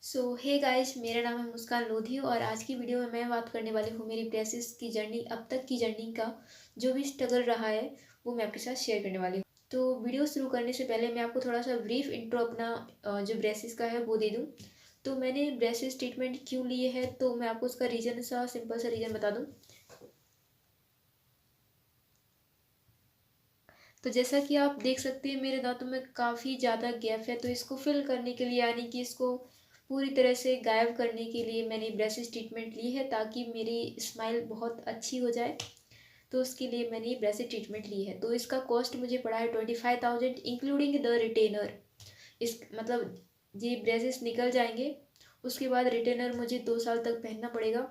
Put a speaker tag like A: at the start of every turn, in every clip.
A: Hey guys, मेरा नाम है मुस्कान लोधी और आज की वीडियो में मैं बात करने वाली हूँ मेरी ब्रेसेस की जर्नी, अब तक की जर्नी का जो भी स्ट्रगल रहा है वो मैं आपके साथ शेयर करने वाली हूँ। तो वीडियो शुरू करने से पहले मैं आपको थोड़ा सा ब्रीफ इंट्रो अपना जो ब्रेसेस का है वो दे दूँ। तो मैंने ब्रेसेस ट्रीटमेंट क्यों लिए है, तो मैं आपको उसका रीज़न सा सिंपल सा रीज़न बता दूँ। तो जैसा कि आप देख सकते हैं मेरे दांतों में काफ़ी ज़्यादा गैप है, तो इसको फिल करने के लिए यानी कि इसको पूरी तरह से गायब करने के लिए मैंने ब्रेसेस ट्रीटमेंट ली है ताकि मेरी स्माइल बहुत अच्छी हो जाए। तो उसके लिए मैंने ब्रेसेस ट्रीटमेंट ली है। तो इसका कॉस्ट मुझे पड़ा है 25,000 इंक्लूडिंग द रिटेनर। इस मतलब ये ब्रेसेस निकल जाएंगे, उसके बाद रिटेनर मुझे 2 साल तक पहनना पड़ेगा।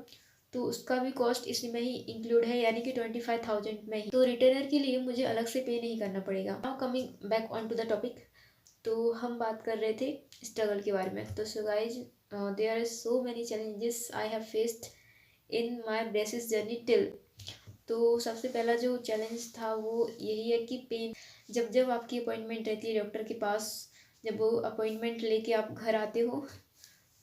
A: तो उसका भी कॉस्ट इसमें ही इंक्लूड है, यानी कि 25,000 में ही। तो रिटेनर के लिए मुझे अलग से पे नहीं करना पड़ेगा। Now coming back on to the topic. तो हम बात कर रहे थे स्ट्रगल के बारे में। तो so guys, there are so many challenges I have faced in my braces journey till. तो सबसे पहला जो चैलेंज था वो यही है कि पेन, जब जब आपकी अपॉइंटमेंट रहती है डॉक्टर के पास, जब वो अपॉइंटमेंट लेके आप घर आते हो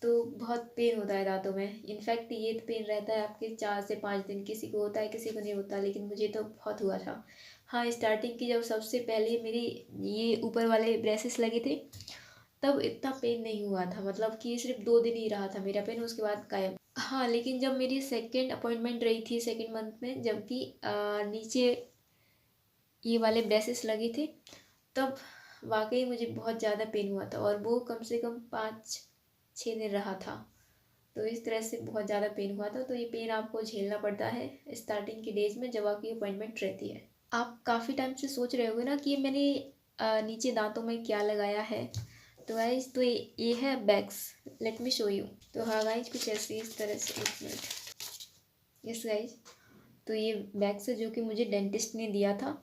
A: तो बहुत पेन होता है दांतों में। इनफैक्ट ये तो पेन रहता है आपके 4 से 5 दिन, किसी को होता है किसी को नहीं होता, लेकिन मुझे तो बहुत हुआ था। हाँ, स्टार्टिंग की जब सबसे पहले मेरी ये ऊपर वाले ब्रेसेस लगे थे तब इतना पेन नहीं हुआ था, मतलब कि सिर्फ 2 दिन ही रहा था मेरा पेन, उसके बाद गायब। हाँ, लेकिन जब मेरी सेकेंड अपॉइंटमेंट रही थी सेकेंड मंथ में, जबकि नीचे ये वाले ब्रेसेस लगे थे, तब वाकई मुझे बहुत ज़्यादा पेन हुआ था और वो कम से कम 5-6 दिन रहा था। तो इस तरह से बहुत ज़्यादा पेन हुआ था। तो ये पेन आपको झेलना पड़ता है स्टार्टिंग के डेज में जब आपकी अपॉइंटमेंट रहती है। आप काफ़ी टाइम से सोच रहे होंगे ना कि मैंने नीचे दांतों में क्या लगाया है। तो गाइज, तो ये है bags. Let me show you. तो हाँ गाइज, कुछ ऐसे इस तरह से, एक मिनट। यस गाइज, तो ये बैग्स है जो कि मुझे डेंटिस्ट ने दिया था।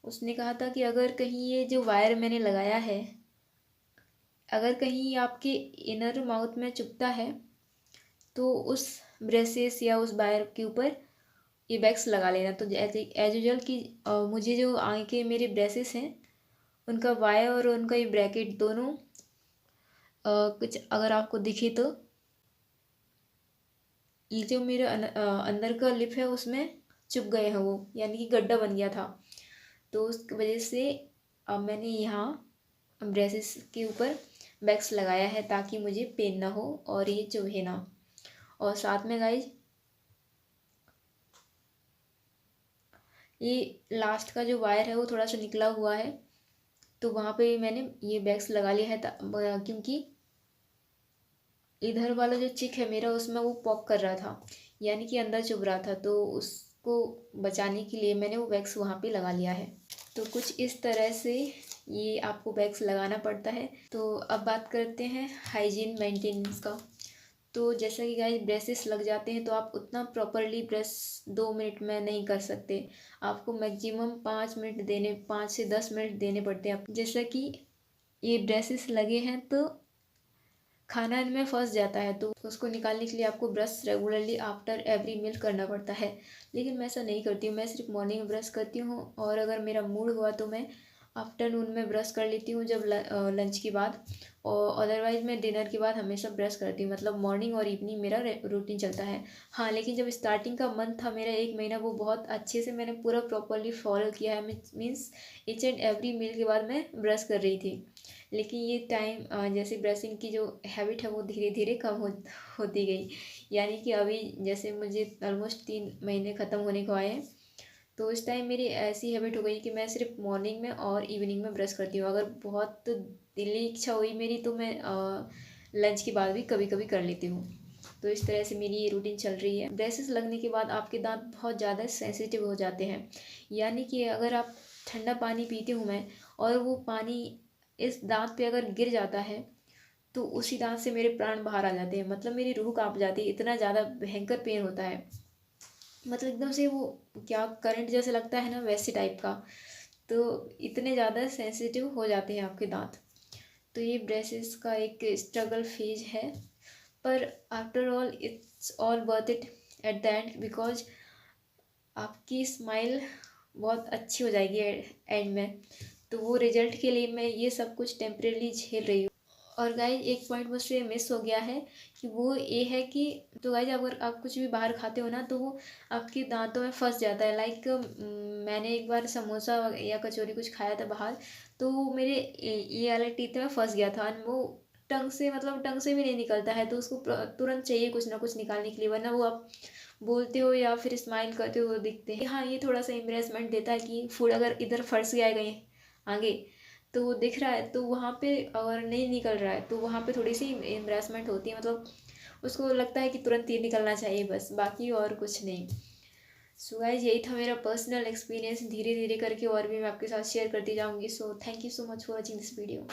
A: उसने कहा था कि अगर कहीं ये जो वायर मैंने लगाया है, अगर कहीं आपके इनर माउथ में चुभता है तो उस ब्रेसेस या उस वायर के ऊपर ये वैक्स लगा लेना। तो एज यूजल कि मुझे जो आगे के मेरे ब्रेसेस हैं उनका वायर और उनका ये ब्रैकेट दोनों कुछ अगर आपको दिखे तो ये जो मेरा अंदर का लिप है उसमें चुभ गए हैं वो, यानी कि गड्ढा बन गया था। तो उस वजह से अब मैंने यहाँ ब्रेसेस के ऊपर वैक्स लगाया है ताकि मुझे पेन ना हो और ये चुभे ना। और साथ में गाइज, ये लास्ट का जो वायर है वो थोड़ा सा निकला हुआ है, तो वहाँ पे मैंने ये बैग्स लगा लिया है क्योंकि इधर वाला जो चिक है मेरा उसमें वो पॉप कर रहा था, यानी कि अंदर चुभ रहा था, तो उसको बचाने के लिए मैंने वो बैग्स वहाँ पे लगा लिया है। तो कुछ इस तरह से ये आपको बैग्स लगाना पड़ता है। तो अब बात करते हैं हाइजीन मेंटेनेंस का। तो जैसा कि गाइस, ब्रेसेस लग जाते हैं तो आप उतना प्रॉपरली ब्रश 2 मिनट में नहीं कर सकते। आपको मैक्सिमम 5 मिनट देने, 5 से 10 मिनट देने पड़ते हैं। जैसा कि ये ब्रेसेस लगे हैं तो खाना इनमें फंस जाता है, तो उसको निकालने के लिए आपको brush regularly after every meal करना पड़ता है। लेकिन मैं ऐसा नहीं करती हूँ, मैं सिर्फ मॉर्निंग में ब्रश करती हूँ और अगर मेरा मूड हुआ तो मैं आफ्टरनून में ब्रश कर लेती हूँ जब लंच के बाद। और अदरवाइज मैं डिनर के बाद हमेशा ब्रश करती हूँ, मतलब मॉर्निंग और इवनिंग मेरा रूटीन चलता है। हाँ, लेकिन जब स्टार्टिंग का मंथ था मेरा, 1 महीना, वो बहुत अच्छे से मैंने पूरा प्रॉपरली फॉलो किया है। Means each and every meal के बाद मैं ब्रश कर रही थी। लेकिन ये टाइम जैसे ब्रशिंग की जो हैबिट है वो धीरे धीरे कम होती गई, यानी कि अभी जैसे मुझे ऑलमोस्ट 3 महीने ख़त्म होने को आए हैं, तो इस टाइम मेरी ऐसी हैबिट हो गई कि मैं सिर्फ मॉर्निंग में और इवनिंग में ब्रश करती हूँ। अगर बहुत दिली इच्छा हुई मेरी तो मैं लंच के बाद भी कभी कभी कर लेती हूँ। तो इस तरह से मेरी ये रूटीन चल रही है। ब्रेसेस लगने के बाद आपके दांत बहुत ज़्यादा सेंसिटिव हो जाते हैं, यानी कि अगर आप ठंडा पानी पीती हूँ मैं और वो पानी इस दांत पे अगर गिर जाता है तो उसी दांत से मेरे प्राण बाहर आ जाते हैं, मतलब मेरी रूह कांप जाती है, इतना ज़्यादा भयंकर पेन होता है। मतलब एकदम से वो क्या करंट जैसे लगता है ना, वैसे टाइप का। तो इतने ज़्यादा सेंसिटिव हो जाते हैं आपके दांत। तो ये ब्रेसेस का एक स्ट्रगल फेज है, पर after all it's all worth it at the end, because आपकी स्माइल बहुत अच्छी हो जाएगी एंड में। तो वो रिजल्ट के लिए मैं ये सब कुछ टेम्परेली झेल रही हूँ। और गाइज एक पॉइंट मुझसे मिस हो गया है कि वो ये है कि तो गाइज अगर आप कुछ भी बाहर खाते हो ना तो वो आपके दांतों में फंस जाता है। लाइक मैंने एक बार समोसा या कचौरी कुछ खाया था बाहर, तो वो मेरे ये वाले टीथ में फंस गया था। और वो टंग से मतलब टंग से भी नहीं निकलता है, तो उसको तुरंत चाहिए कुछ ना कुछ निकालने के लिए, वरना वो आप बोलते हो या फिर स्माइल करते हो दिखते हैं। हाँ, ये थोड़ा सा एम्बरेसमेंट देता है कि फूड अगर इधर फंस गया है कहीं आगे तो वो दिख रहा है, तो वहाँ पे अगर नहीं निकल रहा है तो वहाँ पे थोड़ी सी एम्बरेसमेंट होती है। मतलब उसको लगता है कि तुरंत ये निकलना चाहिए, बस बाकी और कुछ नहीं। सो गाइज यही था मेरा पर्सनल एक्सपीरियंस। धीरे धीरे करके और भी मैं आपके साथ शेयर करती जाऊँगी। So thank you so much for watching this video.